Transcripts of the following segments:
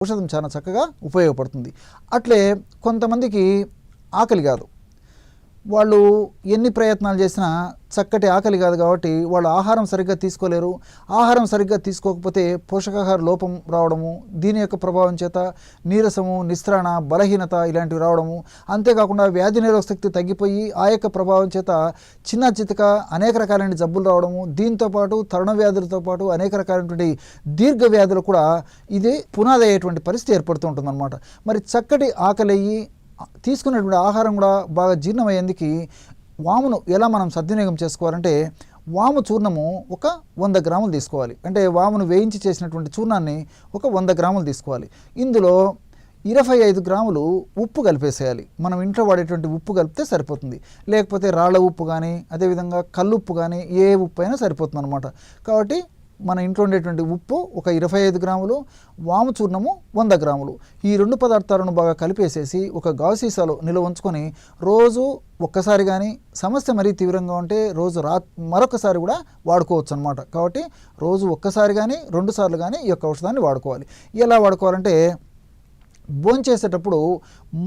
ఔషధం చాలా చక్కగా ఉపయోగపడుతుంది. అట్లే కొంతమందికి ఆకలి కాదు, వాళ్ళు ఎన్ని ప్రయత్నాలు చేసినా చక్కటి ఆకలి కాదు కాబట్టి వాళ్ళు ఆహారం సరిగ్గా తీసుకోలేరు. ఆహారం సరిగ్గా తీసుకోకపోతే పోషకాహార లోపం రావడము, దీని యొక్క ప్రభావం చేత నీరసము, నిస్త్రాణ, బలహీనత ఇలాంటివి రావడము, అంతేకాకుండా వ్యాధి నిరోధక శక్తి తగ్గిపోయి ఆ యొక్క ప్రభావం చేత చిన్న చితక అనేక రకాలైన జబ్బులు రావడము, దీంతోపాటు తరుణ వ్యాధులతో పాటు అనేక రకాలైనటువంటి దీర్ఘ వ్యాధులు కూడా ఇది పునాది అయ్యేటువంటి పరిస్థితి ఏర్పడుతూ ఉంటుందన్నమాట. మరి చక్కటి ఆకలి అయ్యి తీసుకున్నటువంటి ఆహారం కూడా బాగా జీర్ణమయ్యేందుకు వామును ఎలా మనం సద్వినియోగం చేసుకోవాలంటే, వాము చూర్ణము ఒక 100 గ్రాములు తీసుకోవాలి. అంటే వామును వేయించి చేసినటువంటి చూర్ణాన్ని ఒక 100 గ్రాములు తీసుకోవాలి. ఇందులో 25 గ్రాములు ఉప్పు కలిపేసేయాలి. మనం ఇంట్లో వాడేటువంటి ఉప్పు కలిపితే సరిపోతుంది. లేకపోతే రాళ్ళ ఉప్పు కానీ, అదేవిధంగా కల్లుప్పు కానీ, ఏ ఉప్పు అయినా సరిపోతుంది అనమాట. కాబట్టి మన ఇంట్లో ఉండేటువంటి ఉప్పు ఒక 25 గ్రాములు, వాము చూర్ణము 100 గ్రాములు, ఈ 2 పదార్థాలను బాగా కలిపేసేసి ఒక గాజు సీసాలో నిల్వ ఉంచుకొని రోజు ఒక్కసారి కానీ, సమస్య మరీ తీవ్రంగా ఉంటే రోజు మరొకసారి కూడా వాడుకోవచ్చు అనమాట. కాబట్టి రోజు ఒక్కసారి కానీ 2 సార్లు కానీ ఈ యొక్క ఔషధాన్ని వాడుకోవాలి. ఎలా వాడుకోవాలంటే, భోంచేసేటప్పుడు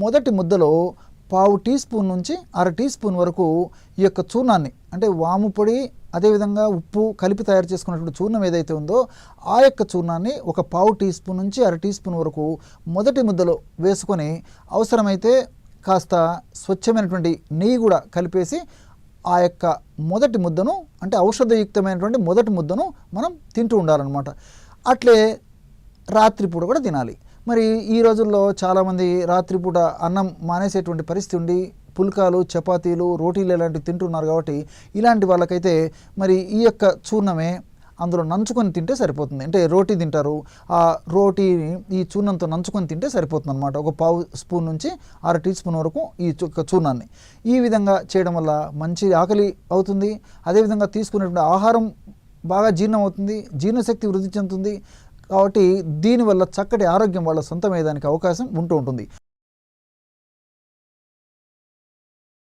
మొదటి ముద్దలో 1/2 టీ స్పూన్ నుంచి 1/2 టీ స్పూన్ వరకు ఈ యొక్క చూర్ణాన్ని, అంటే వాము పొడి అదేవిధంగా ఉప్పు కలిపి తయారు చేసుకున్నటువంటి చూర్ణం ఏదైతే ఉందో ఆ యొక్క చూర్ణాన్ని ఒక 1/2 టీ స్పూన్ నుంచి 1/2 టీ స్పూన్ వరకు మొదటి ముద్దలో వేసుకొని, అవసరమైతే కాస్త స్వచ్ఛమైనటువంటి నెయ్యి కూడా కలిపేసి ఆ యొక్క మొదటి ముద్దను, అంటే ఔషధయుక్తమైనటువంటి మొదటి ముద్దను మనం తింటూ ఉండాలన్నమాట. అట్లే రాత్రిపూట కూడా తినాలి. మరి ఈ రోజుల్లో చాలామంది రాత్రిపూట అన్నం మానేసేటువంటి పరిస్థితి ఉండి పుల్కాలు, చపాతీలు, రోటీలు ఇలాంటివి తింటున్నారు. కాబట్టి ఇలాంటి వాళ్ళకైతే మరి ఈ యొక్క చూర్ణమే అందులో నంచుకొని తింటే సరిపోతుంది. అంటే రోటీ తింటారు, ఆ రోటీని ఈ చూర్ణంతో నంచుకొని తింటే సరిపోతుంది అనమాట. ఒక 1/2 స్పూన్ నుంచి 1/2 టీ స్పూన్ వరకు ఈ చూర్ణాన్ని ఈ విధంగా చేయడం వల్ల మంచి ఆకలి అవుతుంది. అదేవిధంగా తీసుకునేటువంటి ఆహారం బాగా జీర్ణం అవుతుంది, జీర్ణశక్తి వృద్ధి చెందుతుంది. కాబట్టి దీనివల్ల చక్కటి ఆరోగ్యం వాళ్ళ సొంతమయ్యేదానికి అవకాశం ఉంటూ ఉంటుంది.